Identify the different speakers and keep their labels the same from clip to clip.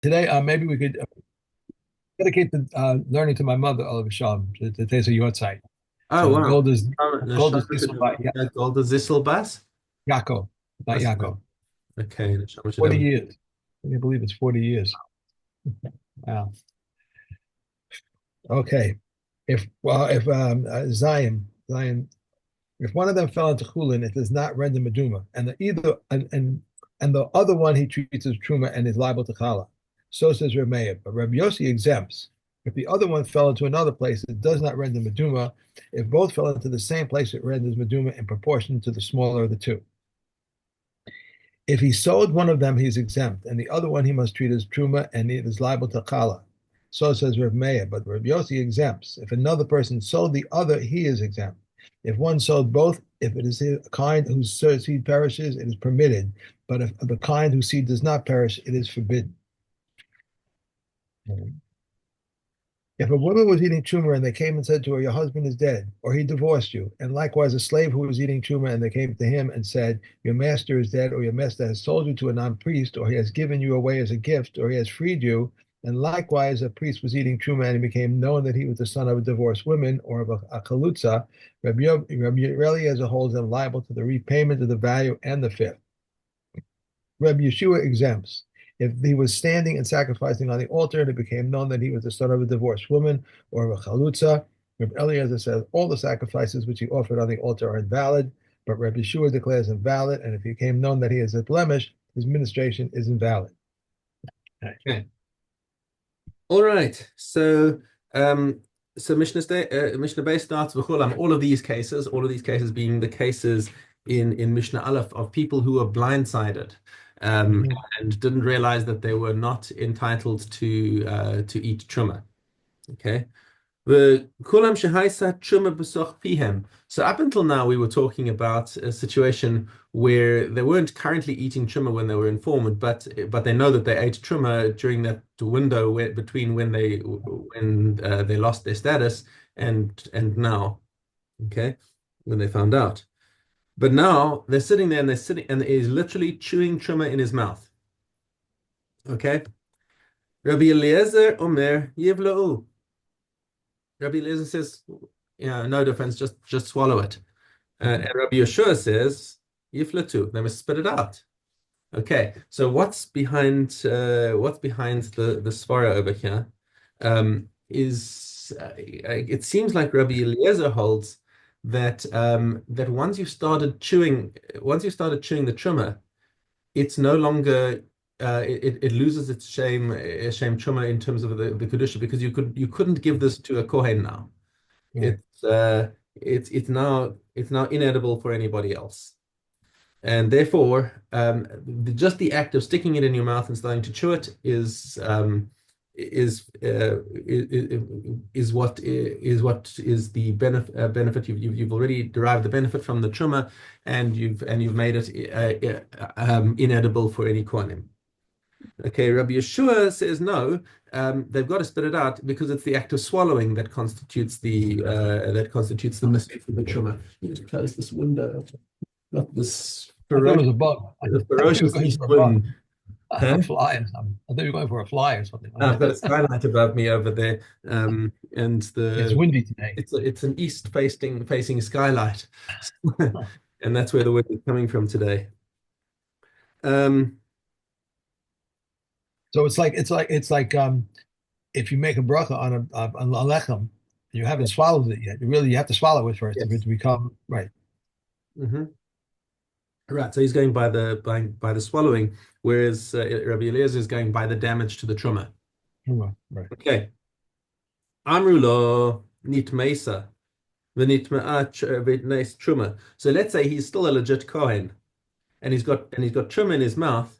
Speaker 1: today, maybe we could dedicate the learning to my mother, Oliver Shalom, to today's a your site.
Speaker 2: Oh,
Speaker 1: So
Speaker 2: wow.
Speaker 1: Gold is Diesel by
Speaker 2: Golda Zisselbas?
Speaker 1: Yaakov, not
Speaker 2: That's right.
Speaker 1: Yaakov.
Speaker 2: Okay. Neshama
Speaker 1: 40
Speaker 2: Shadam.
Speaker 1: years. Can you believe it's 40 years? Wow. Okay. If Zion, if one of them fell into chulin, it does not render meduma, and the either and the other one he treats as truma and is liable to chala. So says Reb Meir, but Reb Yossi exempts. If the other one fell into another place, it does not render meduma. If both fell into the same place, it renders meduma in proportion to the smaller of the two. If he sold one of them, he's exempt, and the other one he must treat as truma, and it is liable to chala. So says Reb Meir, but Reb Yossi exempts. If another person sold the other, he is exempt. If one sold both, if it is a kind whose seed perishes, it is permitted. But if the kind whose seed does not perish, it is forbidden. If a woman was eating truma and they came and said to her, "Your husband is dead," or he divorced you, and likewise a slave who was eating truma and they came to him and said, "Your master is dead," or your master has sold you to a non-priest, or he has given you away as a gift, or he has freed you, and likewise a priest was eating truma and it became known that he was the son of a divorced woman or of a chalutza, Rabbi Eliezer holds them liable to the repayment of the value and the fifth. Rabbi Yeshua exempts. If he was standing and sacrificing on the altar and it became known that he was the son of a divorced woman or of a chalutza, Rabbi Eliezer says all the sacrifices which he offered on the altar are invalid, but Rabbi Yeshua declares them valid, and if it became known that he is a blemish, his ministration is invalid. Okay.
Speaker 2: Okay. All right. So Mishnah Bay starts with all of these cases, being the cases in Mishnah Aleph of people who were blindsided, um,
Speaker 1: Mhm.
Speaker 2: and didn't realize that they were not entitled to eat truma. Okay. The kulam shehaisa truma b'soch pihem. So up until now, we were talking about a situation where they weren't currently eating truma when they were informed, but they know that they ate truma during that window between when they lost their status and now, okay, when they found out. But now they're sitting there and he's literally chewing truma in his mouth. Okay, Rabbi Eliezer Omer Yivla'u. Rabbi Eliezer says, yeah, no difference, just swallow it. And Rabbi Yeshua says, Yiflatu, they must spit it out. Okay, so what's behind the svara over here? Is it seems like Rabbi Eliezer holds that once you started chewing the truma, it's no longer it loses its shame truma in terms of the kedusha, because you couldn't give this to a kohen now.
Speaker 1: Right.
Speaker 2: It's now inedible for anybody else, and therefore just the act of sticking it in your mouth and starting to chew it is the benefit. You've already derived the benefit from the truma, and you've made it inedible for any kohanim. Okay, Rabbi Yeshua says no. They've got to spit it out because it's the act of swallowing that constitutes the mistake for the truma. You need to close this window. Not this
Speaker 1: I thought it
Speaker 2: ferocious,
Speaker 1: was a bug.
Speaker 2: the
Speaker 1: I thought you were
Speaker 2: ferocious
Speaker 1: going
Speaker 2: east
Speaker 1: for a bug,
Speaker 2: wind. Huh?
Speaker 1: a fly or something. I thought you were going for a fly or something like
Speaker 2: I've got a
Speaker 1: that.
Speaker 2: skylight above me over there, and
Speaker 1: It's windy today.
Speaker 2: it's an east facing skylight, and that's where the wind is coming from today. Um,
Speaker 1: So it's like if you make a bracha on a lechem, you haven't swallowed it yet. You have to swallow it first if it
Speaker 2: yes.
Speaker 1: to become right.
Speaker 2: Hmm. Right. So he's going by the swallowing, whereas Rabbi Eliezer is going by the damage to the truma.
Speaker 1: Right.
Speaker 2: Okay. Amru lo nitmeisa v'nitmea v'nitmeis truma. So let's say he's still a legit kohen, and he's got truma in his mouth,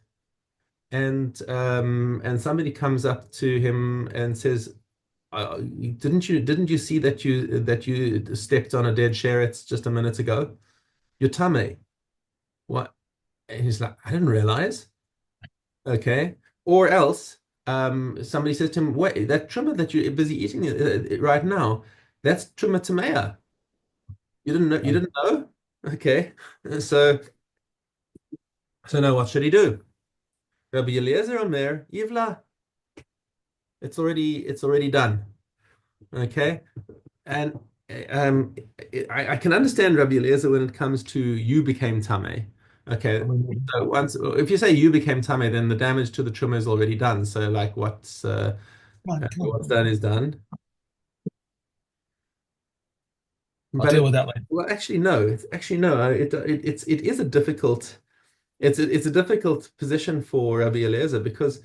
Speaker 2: and somebody comes up to him and says, didn't you see that you stepped on a dead sheretz just a minute ago? You're tame. What? And he's like, I didn't realize. Okay. Or else, somebody says to him, wait, that truma that you're busy eating right now, that's truma tamea. You didn't know? You
Speaker 1: Right.
Speaker 2: didn't know? Okay. So, so now what should he do? Rabbi Eliezer Omer, Yivla. It's already done. Okay. And um, I can understand Rabbi Eliezer when it comes to you became Tameh.
Speaker 1: I
Speaker 2: Okay.
Speaker 1: mean,
Speaker 2: So once, if you say you became Tameh, then the damage to the truma is already done. So like
Speaker 1: come
Speaker 2: what's
Speaker 1: on.
Speaker 2: done is done.
Speaker 1: I'll
Speaker 2: But
Speaker 1: deal with that later.
Speaker 2: well, actually, no. It's actually no. It is a difficult. It's a difficult position for Rabbi Eliezer because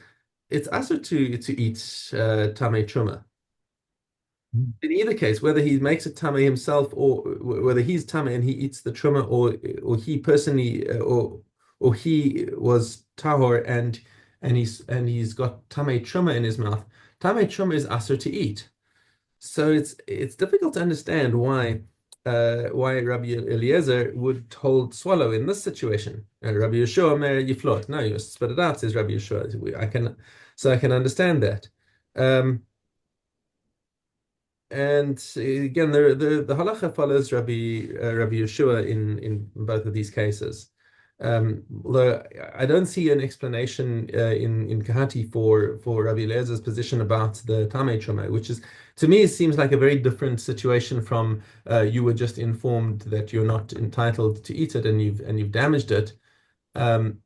Speaker 2: it's also to eat Tameh truma. In either case, whether he makes it tame himself or whether he's tame and he eats the truma, or he personally or he was tahor and he's got tame truma in his mouth. Tame truma is aser to eat. So it's difficult to understand why Rabbi Eliezer would hold swallow in this situation. Rabbi Yeshua mer yiflot. No, you spit it out, says Rabbi Yeshua. I can understand that. Um, and again, the halacha follows Rabbi Yeshua in both of these cases. Although I don't see an explanation in Kahati for Rabbi Eliezer's position about the Tamei Truma, which is to me it seems like a very different situation from you were just informed that you're not entitled to eat it and you've damaged it. Um,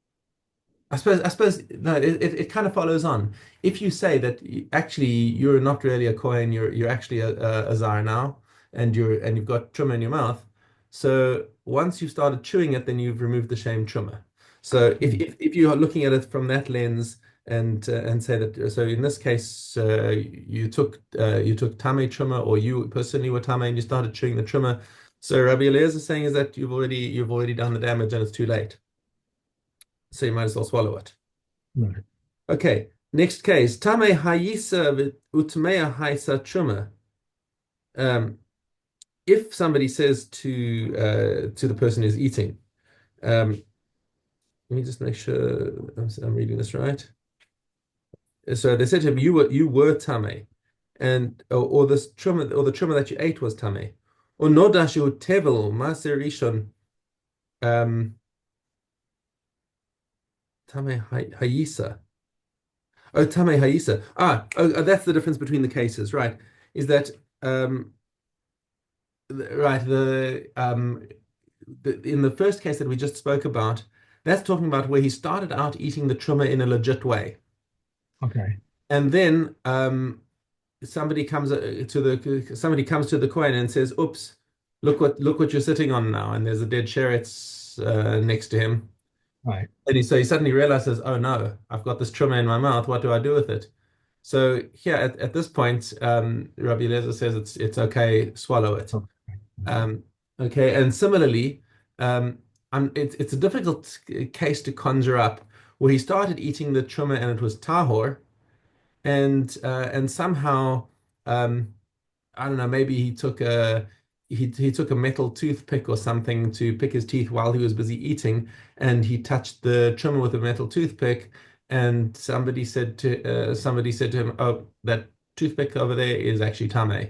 Speaker 2: I suppose no, it kind of follows on. If you say that actually you're not really a Kohen, you're actually a Zar now, and you've got truma in your mouth. So once you've started chewing it, then you've removed the shame truma. So if you are looking at it from that lens and say that, so in this case you took tame truma, or you personally were tame and you started chewing the truma. So Rabbi Eliezer is saying is that you've already done the damage and it's too late. So you might as well swallow it.
Speaker 1: Right.
Speaker 2: Okay, next case. Tame hayisa utmea haisa truma. Um, if somebody says to the person who's eating, um, let me just make sure I'm reading this right. So they said to him, "You were tame, and or this truma or the truma that you ate was tame, or nodashu tevel maser rishon tame hayisa." Oh, Tame Haisa. That's the difference between the cases, right? Is that um, right? In the first case that we just spoke about, that's talking about where he started out eating the truma in a legit way,
Speaker 1: Okay.
Speaker 2: and then somebody comes to the coin and says, "Oops, look what you're sitting on now," and there's a dead sheretz next to him.
Speaker 1: Right.
Speaker 2: And he suddenly realizes, oh no, I've got this truma in my mouth. What do I do with it? So here at this point, Rabbi Eliezer says it's okay, swallow it.
Speaker 1: Okay.
Speaker 2: Um, okay, and similarly, um, it's a difficult case to conjure up where he started eating the truma and it was tahor, and somehow um, I don't know, maybe he took a metal toothpick or something to pick his teeth while he was busy eating, and he touched the trimmer with a metal toothpick, and somebody said to him, "Oh, that toothpick over there is actually tame."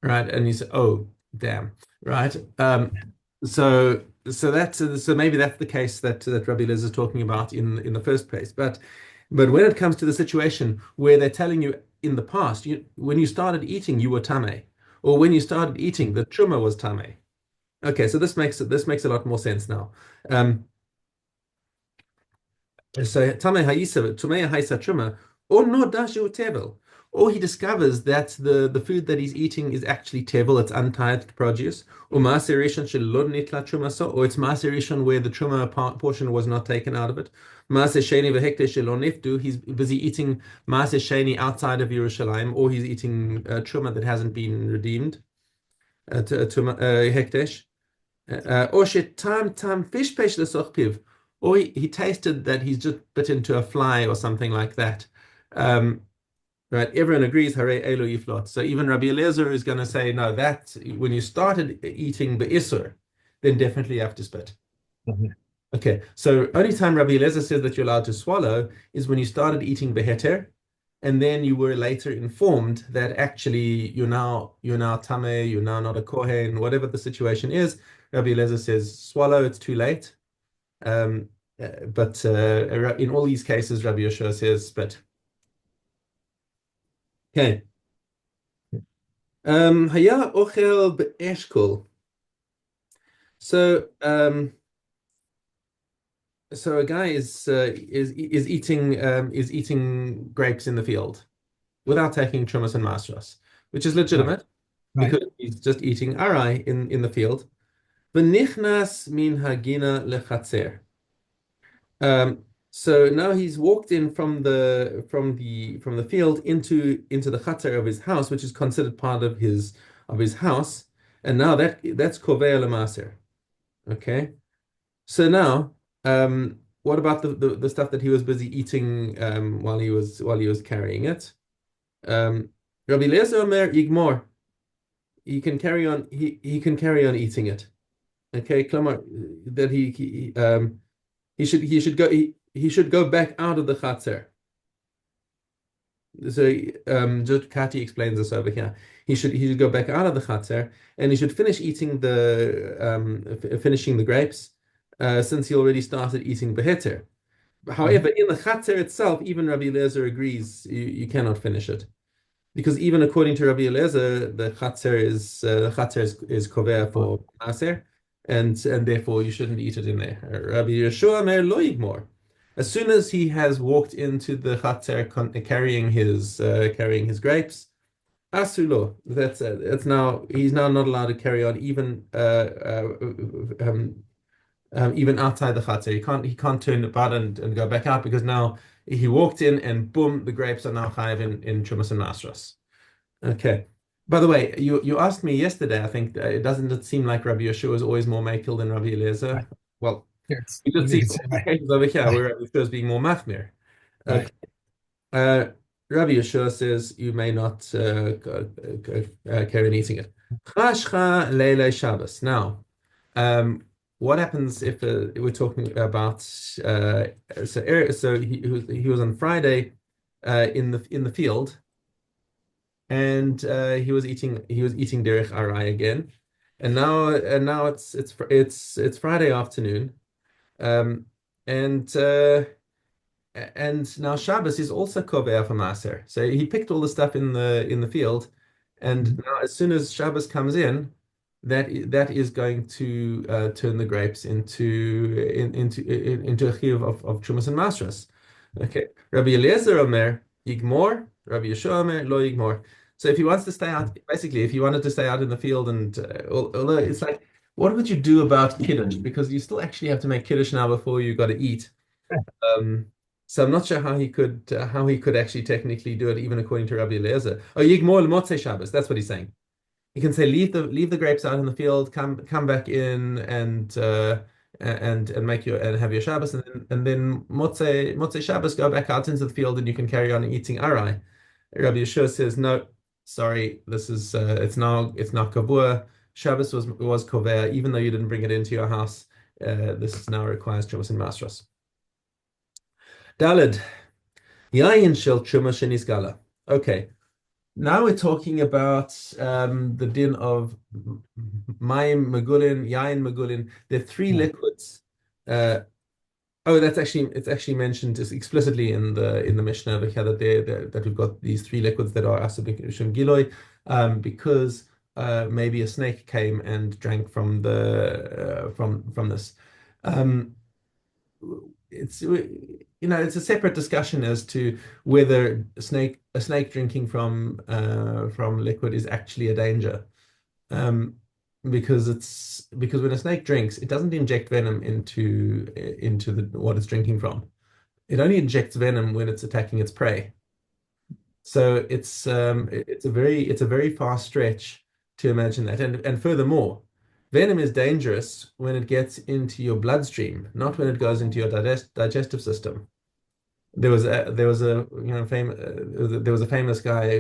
Speaker 2: Right? And he said, "Oh, damn." Right? So maybe that's the case that Rabbi Liz is talking about in the first place. But when it comes to the situation where they're telling you in the past, when you started eating, you were tame, or when you started eating, the truma was tame. Okay, so this makes a lot more sense now. Um, so Tamei Haisa, Tumei Haisa Truma, or no Dashu Tevel. Or he discovers that the food that he's eating is actually tevel, it's untithed produce, or Maaseh Rishon shelo nitla truma so, or it's Maaseh Rishon where the truma portion was not taken out of it. Maaseh Sheni v'hekdesh shelo niftu, he's busy eating Maaseh Sheni outside of Yerushalayim, or he's eating truma that hasn't been redeemed to hekdesh. Or tam fish pesh piv, or he tasted that he's just bit into a fly or something like that. Um, right, everyone agrees, hare elo yiflot. So even Rabbi Eliezer is going to say, no, that when you started eating be'isur, then definitely you have to spit.
Speaker 1: Okay.
Speaker 2: Okay, so only time Rabbi Eliezer says that you're allowed to swallow is when you started eating beheter, and then you were later informed that actually you're now tame, you're now not a kohen, whatever the situation is. Rabbi Eliezer says swallow, it's too late. But in all these cases, Rabbi Yeshua says spit. Okay. Haya ochel be'eshkol. So, so a guy is eating grapes in the field without taking Terumos and Masros, which is
Speaker 1: Right,
Speaker 2: legitimate
Speaker 1: right.
Speaker 2: because he's just eating arai in the field. V'nichnas min hagina lechatzer. So now he's walked in from the field into the chater of his house, which is considered part of his house, and now that's kovei lemaser. Okay, so now, what about the stuff that he was busy eating while he was carrying it? Rabbi Eliezer Omer Yigmor, he can carry on eating it. Okay, Klamar, that he should go back out of the chater. So Judge Kati explains this over here. He should go back out of the chater and he should finish eating finishing the grapes, since he already started eating beheter. However,
Speaker 1: Mhm.
Speaker 2: in the chater itself, even Rabbi Eliezer agrees you cannot finish it. Because even according to Rabbi Eliezer, the chater is kover
Speaker 1: Oh,
Speaker 2: for maser, and therefore you shouldn't eat it in there. Rabbi Yeshua Meir lo yigmor. As soon as he has walked into the chater carrying his grapes, asulo. That's now he's now not allowed to carry on even outside the chater. He can't turn about and go back out because now he walked in and boom, the grapes are now chayiv in Trumas and Masros. Okay. By the way, you asked me yesterday, I think, doesn't it seem like Rabbi Yeshua is always more makil than Rabbi
Speaker 1: right.
Speaker 2: Eliezer? Well,
Speaker 1: Yes,
Speaker 2: we did
Speaker 1: you
Speaker 2: see
Speaker 1: can say right,
Speaker 2: cases over here
Speaker 1: right,
Speaker 2: where Rabbi Yeshua is being more machmir.
Speaker 1: right.
Speaker 2: Okay. Uh, Rabbi Yeshua says you may not carry on eating it. Chashcha leilei Shabbos. Now, um, what happens if we're talking about so he was on Friday in the field and he was eating derech arai again, and now it's Friday afternoon, um, and now Shabbos is also koveah for Maser. So he picked all the stuff in the field, and
Speaker 1: Mhm.
Speaker 2: now as soon as Shabbos comes in, that is going to turn the grapes into a chiyuv of Trumas and Masras. Okay, Rabbi Eliezer Omer Yigmor, Rabbi Yeshua Omer Lo Yigmor. So if he wants to stay out, basically, if he wanted to stay out in the field, and although it's like, what would you do about kiddush? Because you still actually have to make kiddush now before you got to eat. Um, so I'm not sure how he could actually technically do it, even according to Rabbi Eliezer. Oh, Yigmor l'motzei Shabbos. That's what he's saying. You can say leave the grapes out in the field, come back in and make your and have your Shabbos, and then motzei Shabbos go back out into the field and you can carry on eating arai. Rabbi Yeshua says no, sorry, this is it's now kavua. Shabbos was kovea, even though you didn't bring it into your house. This now requires Chumas and Masros. Dalid, yayin shel truma shenisgala. Okay, now we're talking about the din of mayim megulin, yayin megulin. There are three
Speaker 1: Yeah.
Speaker 2: liquids. Uh, it's actually mentioned just explicitly in the Mishnah over here that that we've got these three liquids that are asabik shum giloi, because maybe a snake came and drank from this. Um, it's a separate discussion as to whether a snake drinking from liquid is actually a danger. Um, because when a snake drinks, it doesn't inject venom into what it's drinking from. It only injects venom when it's attacking its prey. So it's a very far stretch to imagine that. And furthermore, venom is dangerous when it gets into your bloodstream, not when it goes into your digestive system. There was a famous guy,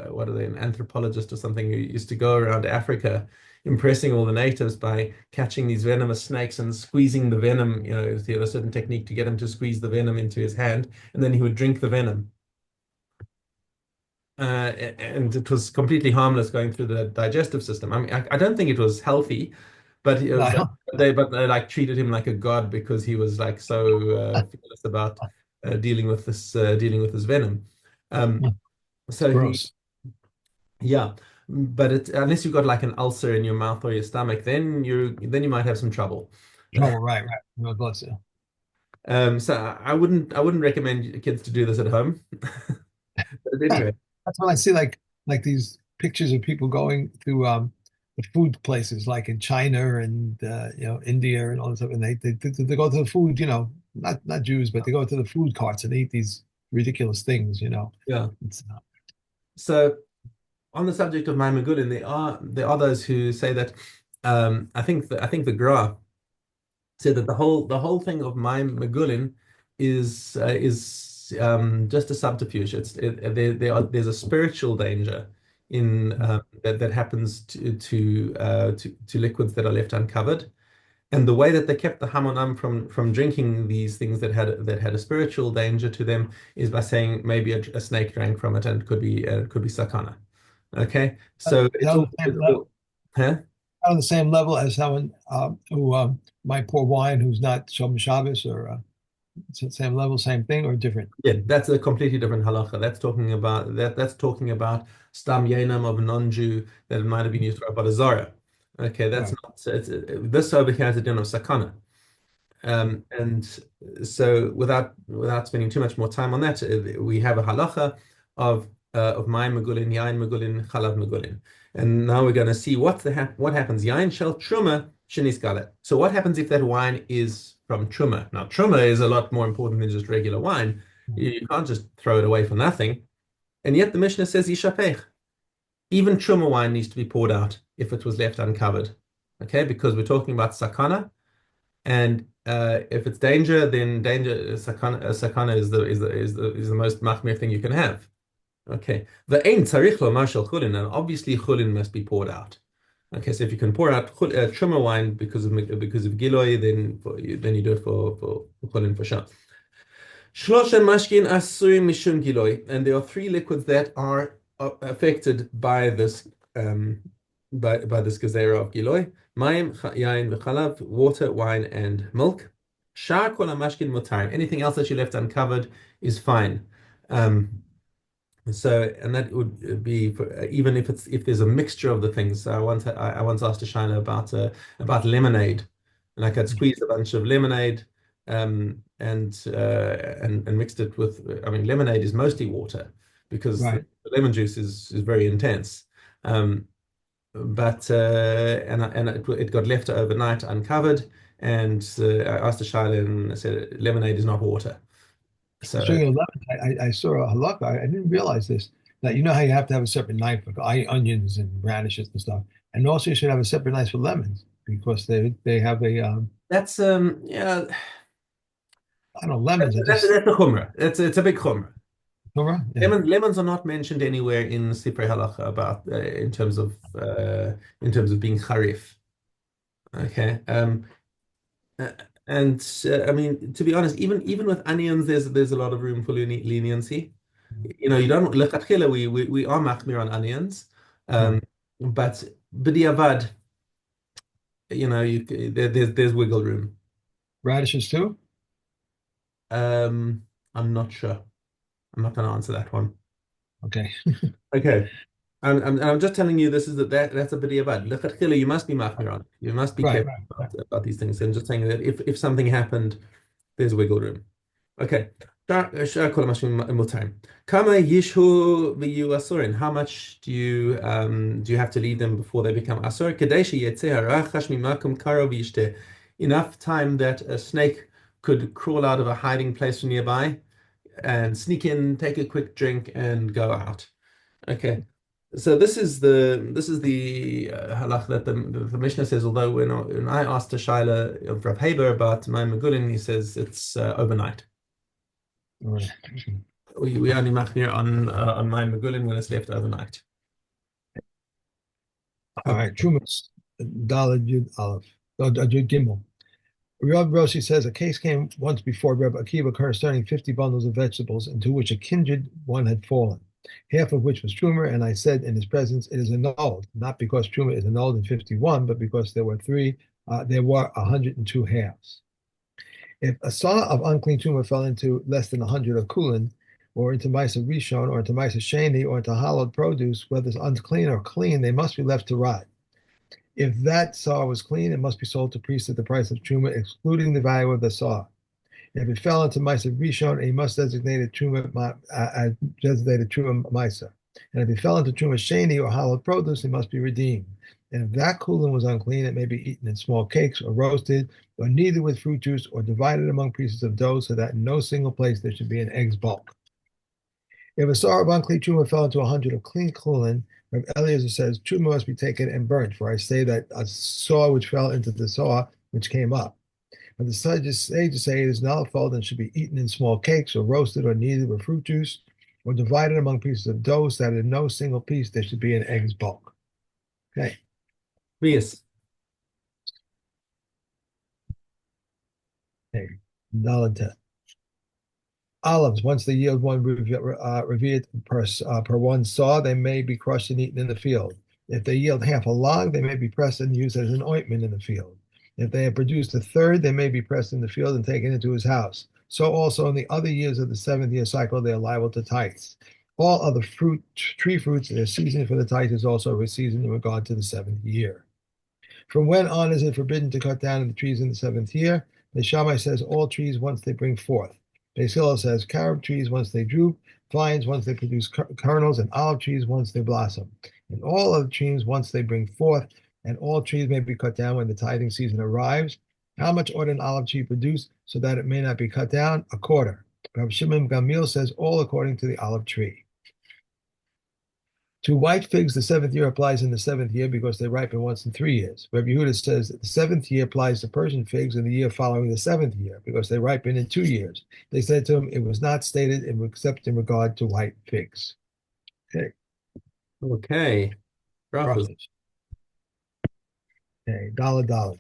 Speaker 2: what are they, an anthropologist or something, who used to go around Africa impressing all the natives by catching these venomous snakes and squeezing the venom. He had a certain technique to get him to squeeze the venom into his hand, and then he would drink the venom. And it was completely harmless going through the digestive system. I mean, I don't think it was healthy, but
Speaker 1: No,
Speaker 2: they like treated him like a god because he was like so fearless about dealing with this venom. Um,
Speaker 1: It's
Speaker 2: so he,
Speaker 1: gross.
Speaker 2: yeah, but unless you've got like an ulcer in your mouth or your stomach, then you might have some trouble.
Speaker 1: Trouble, right, right. No, bless you.
Speaker 2: So I wouldn't recommend kids to do this at home. But anyway,
Speaker 1: That's when I see like these pictures of people going to the food places like in China and India and all this stuff, and they go to the food, not Jews, but they go to the food carts and eat these ridiculous things.
Speaker 2: yeah.
Speaker 1: It's
Speaker 2: So on the subject of my Magulin, there are those who say that I think the Gra said that the whole thing of my Magulin is just a subterfuge. There's a spiritual danger in that happens to liquids that are left uncovered. And the way that they kept the Hamonam from drinking these things that had a spiritual danger to them is by saying maybe a snake drank from it and it could be sakana. Okay, so
Speaker 1: Is
Speaker 2: it's all, it's all huh?
Speaker 1: on the same level as someone who might pour wine who's not Shom Shabbos, or it's the same level, same thing, or different.
Speaker 2: Yeah, that's a completely different halacha. That's talking about stam yanam of a non-Jew that might have been used for avodah zarah. Okay, that's
Speaker 1: Right.
Speaker 2: not this over here is a din of sakana. And so without spending too much more time on that, we have a halacha of mayim megulin, yain megulin, chalav megulin. And now we're going to see what happens. Yain shel truma shenis galet. So what happens if that wine is from truma? Now truma is a lot more important than just regular wine. You can't just throw it away for nothing. And yet the Mishnah says yishapech. Even truma wine needs to be poured out if it was left uncovered. Okay, because we're talking about sakana. And if it's danger, then sakana is the most machmir thing you can have. Okay. The ein tzarich lo marshal chulin, and obviously chulin must be poured out. Okay, so if you can pour out truma wine because of giloi, then you do it for chulin for sure. Shloshen mashkin asuri mishum giloi, and there are three liquids that are affected by this by this gezerah of giloi: mayim, yain, v'chalav, water, wine, and milk. Shar kol mashkin mutarim. Anything else that you left uncovered is fine. And that would be even if there's a mixture of the things. So I once asked a Shaila about lemonade, and I could squeeze a bunch of lemonade and mixed it with. I mean, lemonade is mostly water because the
Speaker 1: Right.
Speaker 2: lemon juice is very intense. Um, but it got left overnight uncovered, and I asked the Shaila and I said lemonade is not water. So
Speaker 1: String of lemons. I saw a halakha. I didn't realize this. That you know how you have to have a separate knife for onions and radishes and stuff, and also you should have a separate knife for lemons because they have a
Speaker 2: that's yeah.
Speaker 1: I don't know, lemons. I
Speaker 2: That's
Speaker 1: just
Speaker 2: that's a chumrah. It's a big chumrah.
Speaker 1: yeah.
Speaker 2: Lemons are not mentioned anywhere in Sifrei Halacha about in terms of being charif. Okay. Uh, and I mean, to be honest, even with onions, there's a lot of room for leniency. You don't lechatchila. We are machmir on onions,
Speaker 1: Right.
Speaker 2: but b'diavad, there's wiggle room.
Speaker 1: Radishes too.
Speaker 2: I'm not sure. I'm not going to answer that one.
Speaker 1: Okay.
Speaker 2: Okay. And I'm just telling you this is that's a b'diavad. Lechatchila, you must be machmir on. You must be
Speaker 1: Right.
Speaker 2: careful
Speaker 1: Right. Right.
Speaker 2: about these things. And just saying that if something happened, there's wiggle room. Okay. Shar kol mashmim mutar. Kama yishu v'yu asurin. How much do you have to leave them before they become asur? Kadei sheyetzeh harachash mimakom karo v'yishteh. Enough time that a snake could crawl out of a hiding place nearby and sneak in, take a quick drink, and go out. Okay. So this is the halach that the Mishnah says. Although when I asked a Shaila of Rav Haber about my Megulin, he says it's overnight.
Speaker 1: Right.
Speaker 2: We only machmir on my Megulin when it's left overnight.
Speaker 1: All
Speaker 2: Okay.
Speaker 1: right. Trumas. Dalad Yud Aleph. Yud Gimel. Rav Roshi says a case came once before Reb Akiva concerning 50 bundles of vegetables into which a kindred one had fallen, half of which was truma, and I said in his presence, it is annulled, not because truma is annulled in 51, but because there were 102 halves. If a saw of unclean truma fell into less than 100 of kulin, or into Misa Rishon, or into Misa Sheni, or into hallowed produce, whether it's unclean or clean, they must be left to rot. If that saw was clean, it must be sold to priests at the price of truma, excluding the value of the saw. If it fell into Misa Rishon, he must designate a truma Misa. And if it fell into truma Sheni or hallowed produce, it must be redeemed. And if that kulin was unclean, it may be eaten in small cakes or roasted, or kneaded with fruit juice, or divided among pieces of dough, so that in no single place there should be an egg's bulk. If a saw of unclean truma fell into 100 of clean kulin, Rabbi Eliezer says truma must be taken and burnt. For I say that a saw which fell into the saw which came up. But the sages say it is nullified and should be eaten in small cakes, or roasted, or kneaded with fruit juice, or divided among pieces of dough, so that in no single piece there should be an egg's bulk. Okay.
Speaker 2: Yes.
Speaker 1: Okay. Dalantet. Olives, once they yield one revered per one saw, they may be crushed and eaten in the field. If they yield half a log, they may be pressed and used as an ointment in the field. If they have produced a third, they may be pressed in the field and taken into his house. So also in the other years of the 7th year cycle, they are liable to tithes. All other tree fruits, their season for the tithe is also a season in regard to the 7th year. From when on is it forbidden to cut down the trees in the 7th year? The Shammai says all trees once they bring forth. Beis Hillel says carob trees once they droop, vines once they produce kernels, and olive trees once they blossom. And all other trees once they bring forth, and all trees may be cut down when the tithing season arrives. How much ought an olive tree produce so that it may not be cut down? A quarter. Rabbi Shimon Gamliel says all according to the olive tree. To white figs, the 7th year applies in the 7th year because they ripen once in 3 years. Rabbi Yehuda says that the 7th year applies to Persian figs in the year following the 7th year because they ripen in 2 years. They said to him it was not stated except in regard to white figs. Okay.
Speaker 2: Okay. Brachos.
Speaker 1: Okay. Dollar.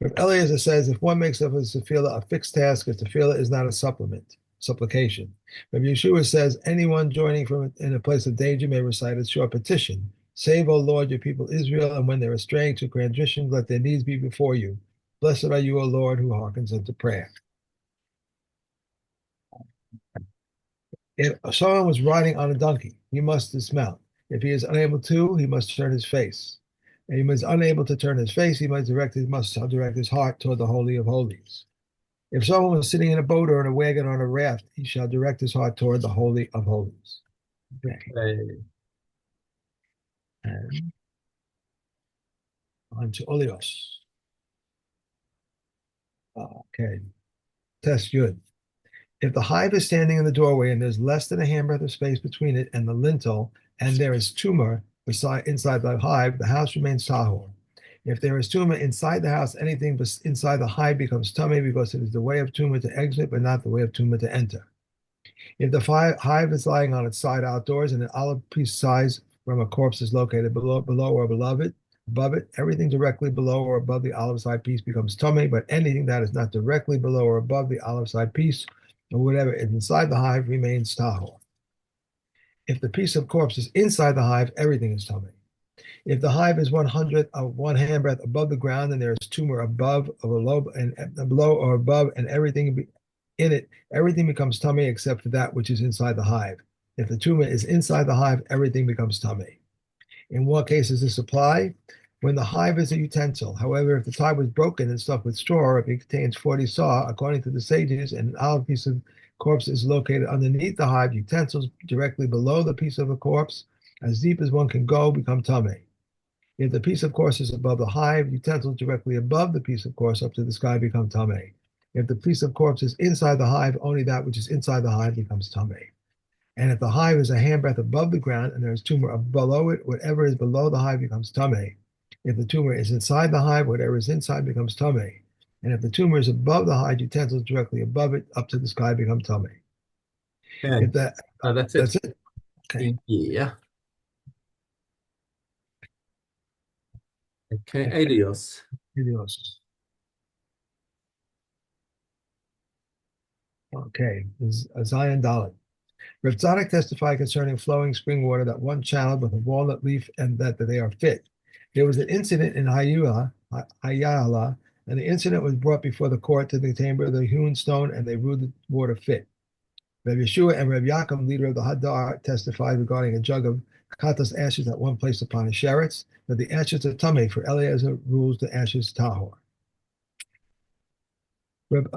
Speaker 1: Rabbi Eliezer says if one makes of a tefillah a fixed task, a tefillah is not a supplication. Rabbi Yeshua says anyone joining from in a place of danger may recite a short petition. Save, O Lord, your people Israel, and when they're straying to transgression, let their needs be before you. Blessed are you, O Lord, who hearkens unto prayer. If someone was riding on a donkey, he must dismount. If he is unable to, he must turn his face. And he is unable to turn his face, he must direct his heart toward the Holy of Holies. If someone was sitting in a boat or in a wagon or on a raft, he shall direct his heart toward the Holy of Holies. Okay. And on to Olios. Okay. Test good. If the hive is standing in the doorway and there's less than a handbreadth of space between it and the lintel, and there is tumor inside the hive, the house remains tahor. If there is tumor inside the house, anything inside the hive becomes tummy because it is the way of tumor to exit, but not the way of tumor to enter. If the hive is lying on its side outdoors and an olive piece size from a corpse is located below or above it, everything directly below or above the olive side piece becomes tummy, but anything that is not directly below or above the olive side piece or whatever is inside the hive remains tahor. If the piece of corpse is inside the hive, everything is tummy. If the hive is 100 of one handbreadth above the ground and there is tumor above or below or above and everything in it, everything becomes tummy except for that which is inside the hive. If the tumor is inside the hive, everything becomes tummy. In what cases this apply? When the hive is a utensil. However, if the tie was broken and stuffed with straw, if it contains 40 saw, according to the sages, and an olive piece of corpse is located underneath the hive, utensils directly below the piece of the corpse, as deep as one can go, become tummy. If the piece of course is above the hive, utensils directly above the piece of course up to the sky become tummy. If the piece of corpse is inside the hive, only that which is inside the hive becomes tummy. And if the hive is a handbreadth above the ground and there is tumor below it, whatever is below the hive becomes tummy. If the tumor is inside the hive, whatever is inside becomes tummy. And if the tumor is above the hive, utensils directly above it up to the sky become tummy.
Speaker 2: Okay.
Speaker 1: If that
Speaker 2: That's
Speaker 1: that's
Speaker 2: it.
Speaker 1: it. Okay.
Speaker 2: Yeah. Okay. Adios.
Speaker 1: Adios. Okay. This is Zion Dalit. Rav Tzadok testified concerning flowing spring water that one channeled with a walnut leaf and that they are fit. There was an incident in Hayala, and the incident was brought before the court to the chamber of the hewn stone, and they ruled the water fit. Rabbi Yeshua and Rabbi Yaakov, leader of the Hadar, testified regarding a jug of katas ashes that one placed upon a sheretz, that the ashes are tameh, for Eliezer rules the ashes tahor. Reb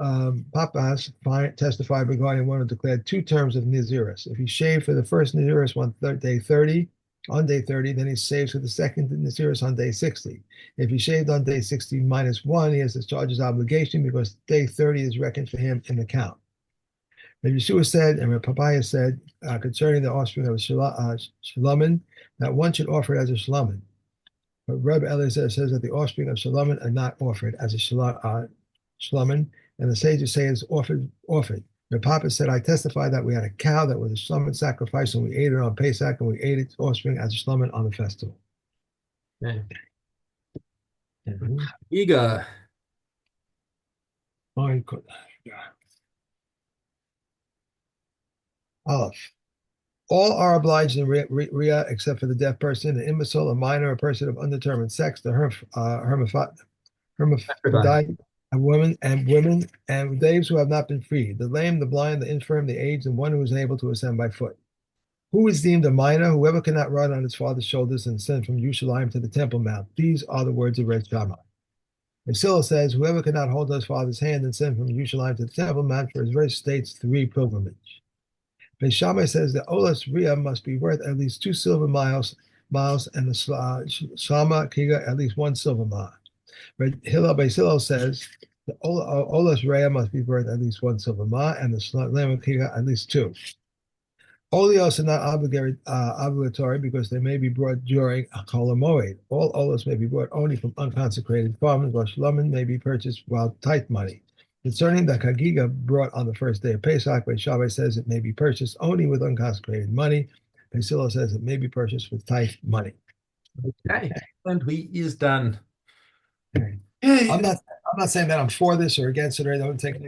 Speaker 1: Papas testified regarding one who declared two terms of Naziris. If he shaved for the first Naziris day 30, on day 30, then he saves for the second Naziris on day 60. If he shaved on day 60 minus 1, he has to discharge his obligation because day 30 is reckoned for him in the count. Rabbi Yeshua said, and Rabbi Papaya said, concerning the offspring of Shalaman, that one should offer it as a Shalaman. But Reb Eliezer says that the offspring of Shalaman are not offered as a Shalaman, and the sages say it's offered. Reb Papa said, I testify that we had a cow that was a Shalaman sacrifice, and we ate it on Pesach, and we ate its offspring as a Shalaman on the festival.
Speaker 2: Okay.
Speaker 1: Mhm.
Speaker 2: Iga.
Speaker 1: Aleph. All are obliged in Riyah except for the deaf person, an imbecile, a minor, a person of undetermined sex, the
Speaker 2: Everybody.
Speaker 1: hermaphrodite, a woman, and those who have not been freed, the lame, the blind, the infirm, the aged, and one who is unable to ascend by foot. Who is deemed a minor? Whoever cannot run on his father's shoulders and ascend from Yerushalayim to the Temple Mount. These are the words of Red Shammai. Silla says, whoever cannot hold his father's hand and ascend from Yerushalayim to the Temple Mount, for his verse states 3 pilgrimage. Beis Shammai says the Olas Riyah must be worth at least 2 silver miles, and the Shama Kiga at least 1 silver mile. But Beis Hillel says the Olas Riyah must be worth at least 1 silver mile, and the Shama Kiga at least 2. Olios are not obligatory because they may be brought during a Chol Hamoed. All olos may be brought only from unconsecrated farmers, while shlamim may be purchased while tight money. Concerning the Chagiga brought on the first day of Pesach, Beis Shammai says it may be purchased only with unconsecrated money. Beis Hillel says it may be purchased with tight money.
Speaker 2: Okay. And we is done.
Speaker 1: Okay. I'm not saying that I'm for this or against it or anything. I don't take anything